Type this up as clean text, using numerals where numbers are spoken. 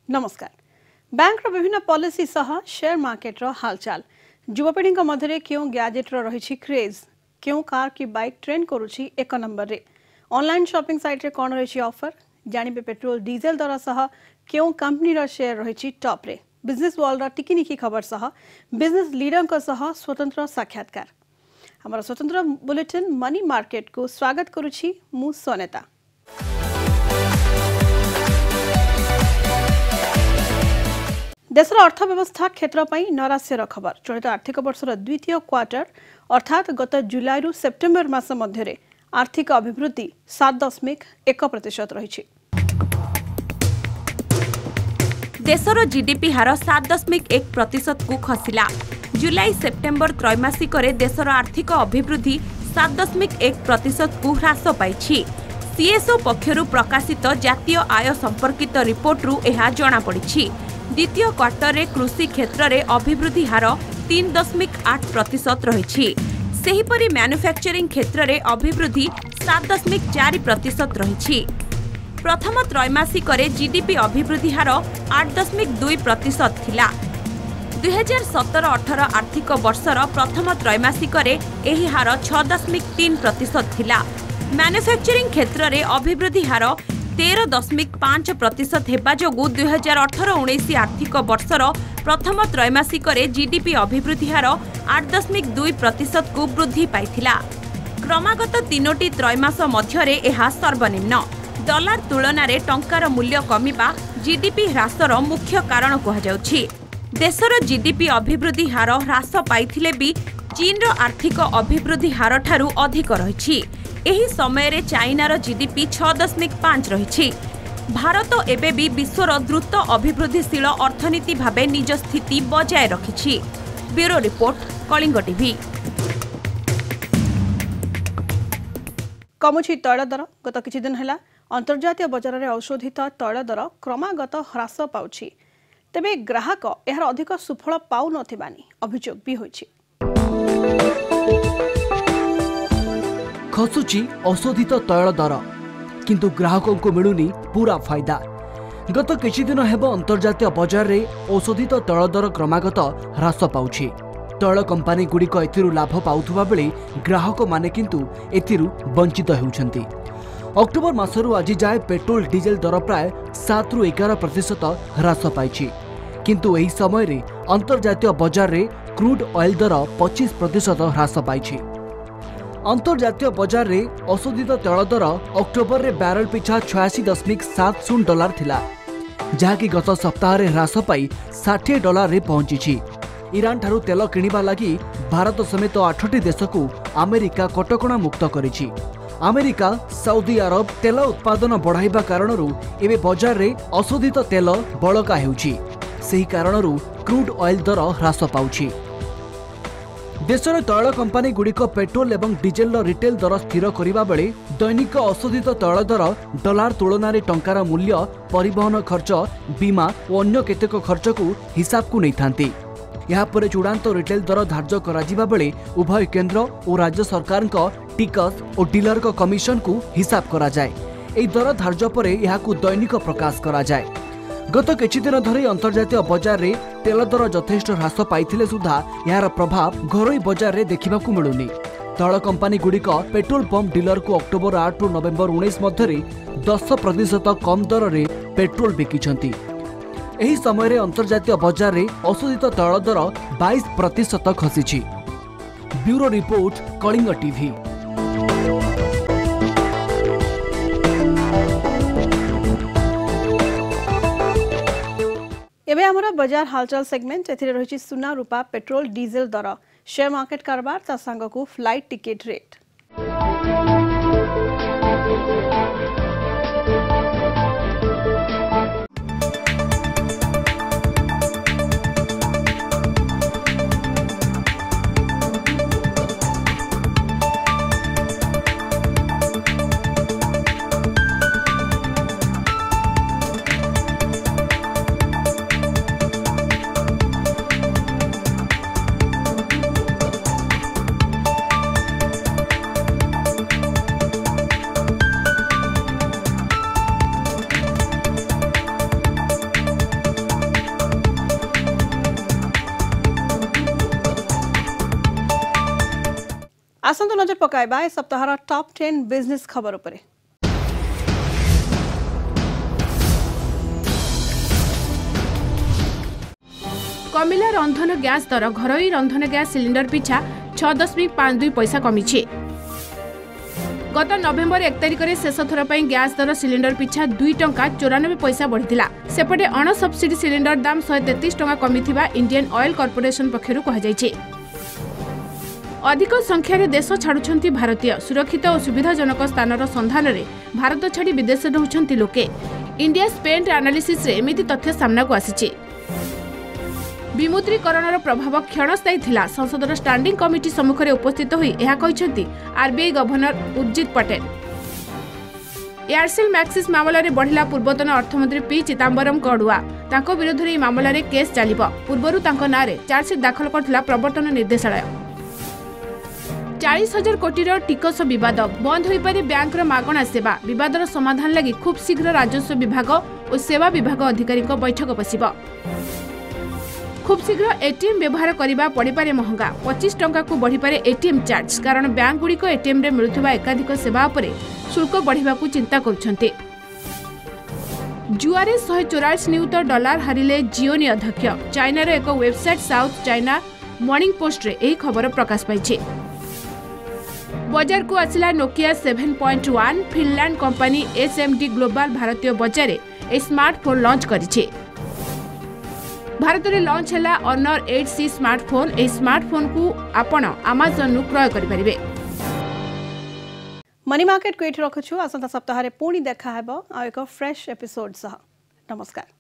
नमस्कार। बैंक विभिन्न पॉलिसी सह शेयर मार्केट हालचाल युवपीढ़ी मध्य क्यों गैजेट रही क्रेज क्यों कार की बाइक ट्रेंड करुच्ची एक नंबर रे ऑनलाइन शॉपिंग साइट रे कौन रही ऑफर जानिबे पेट्रोल डीजेल दर सह क्यों कंपनी शेयर रही टॉप रे बिजनेस वर्ल्ड टिकिनिखी खबर सह बिजनेस लीडर सह स्वतंत्र साक्षात्कार हमारा स्वतंत्र बुलेटिन मनी मार्केट को स्वागत करुच्ची मु सोनेता। देशर अर्थव्यवस्था क्षेत्र नैराश्यर खबर चलित आर्थिक वर्षर द्वितीय क्वार्टर अर्थात गत जुलाई रु सेप्टेम्बर मास मध्य आर्थिक अभिवृद्धि 7.1% रही। देशर जीडीपी हार 7.1% को खसिला। जुलाई सेप्टेम्बर त्रैमासिक देशर आर्थिक अभिवृद्धि 7.1% को ह्रास पाइछि। सीएसओ पक्षरु प्रकाशित जातीय आय संपर्कित रिपोर्टरु एहा जणा पड़िछि। द्वितीय क्वार्टर रे कृषि क्षेत्र रे अभिवृद्धि हार 3.8% रही। सेहीपरि मैन्युफैक्चरिंग क्षेत्र रे अभिवृद्धि 7.4% रही। प्रथम त्रैमासिक जीडीपी अभिवृद्धि हार 8.2% थिला। 2017-18 आर्थिक वर्षर प्रथम त्रैमासिक एही हार 6.3% थिला। मैन्युफैक्चरिंग क्षेत्र रे अभिवृद्धि हार 13.5% हेबा जोगु 2018-19 आर्थिक वर्षर प्रथम त्रैमासिक जीडीपी अभिवृद्धि हार 8.2% को वृद्धि पाइथिला। क्रमागत 3टी त्रैमास मध्यरे एहा सर्वनिम्न। डॉलर तुलन में टंकार मूल्य कमिबा जीडीपी ह्रासर मुख्य कारण कहुछि। देशर जीडीपी अभिवृद्धि हार ह्रास पाइथिले भी चीनर आर्थिक अभिवृद्धि हार ठारू अधिक रही। एही समय रे चाइनार जीडीपी 6.5 रही। भारत एबे भी विश्वर द्रुत अभिवृद्धिशील अर्थनीति भावे निज स्थिति बजाय रखिछि। Bureau report Kalinga TV. कमुछि तैल दर गत किछि दिन हैला अंतर्जातीय बजार में औषधित तैल दर क्रमागत ह्रास पाउछि। तेबे ग्राहक एहार अधिक सुफल पाउ नथिबानी अभियोग भी होइछि। खसुची औषधित तैल दर किंतु ग्राहकों को मिलुनी पूरा फायदा। गत किछि दिन हेब अंतर्जातीय बजार रे औषधित तैल दर क्रमागत ह्रास पाउछि। तैल कंपनी गुड़िक एथिरु लाभ पाउथुबा बेले ग्राहक माने किंतु एथिरु वंचित हेउछंती। अक्टोबर मासरु आज जाए पेट्रोल डीजेल दर प्राय 7 रु 11% ह्रास पाइछि। किंतु एही समय रे अंतर्जातीय बजार रे क्रूड ऑयल दर 25% ह्रास पाइछि। अंतर्जातीय बजार रे औषधित तैल दर अक्टोबर रे बैरल पिछा $86.70 थिला, जहाँकि गत सप्ताह रे ह्रास पाई $60 रे पहुंची। ईरान ठारू तेल किनिबा लागि भारत समेत 8टी देश को अमेरिका कटकणा मुक्त करिछि। अमेरिका सऊदी अरब तेल उत्पादन बढ़ाइबा कारणरू एबे बजार रे औषधित तेल बळका हेउछि। सेही कारणरू क्रूड ऑयल दर ह्रास पाउछि। देशर तैल कंपनी गुड़िक पेट्रोल एवं डीजेल रिटेल दर स्थिर करिबा बेले दैनिक औषधित तैल दर डॉलर तुलन में टंकार मूल्य परिवहन खर्च बीमा और अन्य केतेक खर्च को हिसाब को नहीं थांती। यहाँ पर चूड़ांत रिटेल दर धार्य करा बेले उभय केंद्र और राज्य सरकार टिकस और डीलर कमिशन को हिसाब करा जाए। एही दर धार्य पर यहाँ को दैनिक प्रकाश करा जाए। गत किछि दिन धरि अंतर्जातीय बजार रे तेल दर यथेष्ट ह्रास पाइथिले सुधा यार प्रभाव घरोई बजार रे देखिबाकू मिलुनी। तैल कंपनी गुड़िक पेट्रोल पंप डीलर को अक्टोबर 8 रु नवेम्बर 19 मध्य 10% कम दर रे पेट्रोल बिकिछंती। एही समय रे अंतर्जातीय बजार रे औषधित तैल दर 22% खसिछि। Bureau report Kalinga TV. एबे हमरा बाजार हालचाल सेगमेंट एथिरे रहिछि सुना रूपा पेट्रोल डीजेल दर शेयर मार्केट कारबार ता संग को फ्लाइट टिकेट रेट। आसंत नजर पकाइबा ए सप्ताहर टॉप 10 बिजनेस खबर उपरे। कमिला रंधन गैस दर घरोई रंधन गैस सिलिंडर पिछा 6.52 पैसा कमिছে। गत नवेम्बर 1 तारिख में शेष थर गैस दर सिलिंडर पिछा 2 टंका 94 पैसा बढ़िला। सेपटे अण सब्सिडी सिलिंडर दाम 133 टंका कमिथिबा इंडियन ऑयल कॉर्पोरेशन पक्षरु कहाଯାଇଛି। अधिक संख्यार देश छाड़ुछंती भारतीय सुरक्षित और सुविधाजनक स्थानर सन्धान में भारत छाड़ी विदेश रहउछंती लोके। इंडिया स्पेंट एनालिसिस रे एमिति तथ्य सामना को आसीछि। विमुद्रीकरणर प्रभाव क्षणस्थायी थिला। संसदर स्टैंडिंग कमिटी सम्मुखरे उपस्थित होई एहा कहिसंती RBI governor Urjit Patel. Aircel Maxis मामला रे बढ़िला पूर्वतन अर्थमंत्री पी चिदंबरम कड़ुआ। तांको विरोध रे मामला रे केस चलिबो। पूर्वरु तांको नारे चार्जशीट दाखल करथिला प्रवर्तन निर्देशालय। 40,000 कोटीर टिकस विवाद बंद होई पारे बैंक मागणा सेवा। विवादर समाधान लगी खूब शीघ्र राजस्व विभाग और सेवा विभाग अधिकारी बैठक बसिबो। खूब शीघ्र एटीएम व्यवहार करने पड़े महंगा। 25 टंका को बढ़ी पारे एटीएम चार्ज कारण बैंक गुड़िक एटीएम रे मिलुथिबा एकाधिक सेवा उपरे शुल्क बढ़िबा को चिंता करुछन्ते। जुआरे 144 नियुत डॉलर हारिले जिओनी अध्यक्ष। चाइनार एक website South China Morning Post रे एही खबर प्रकाश पाइछे। बाजार को आसिला Nokia 7.1। Finland company HMD global भारतीय बाजार ए स्मार्टफोन लॉन्च करिछे। भारत में लॉन्च है ऑनर 8C स्मार्टफोन। ए स्मार्टफोन को आपण अमेजन क्रय करें। मनी मार्केट को ये रखुछु। आसंता सप्ताह पुणी देखा हेबो आ एक फ्रेश एपिसोड सह। नमस्कार।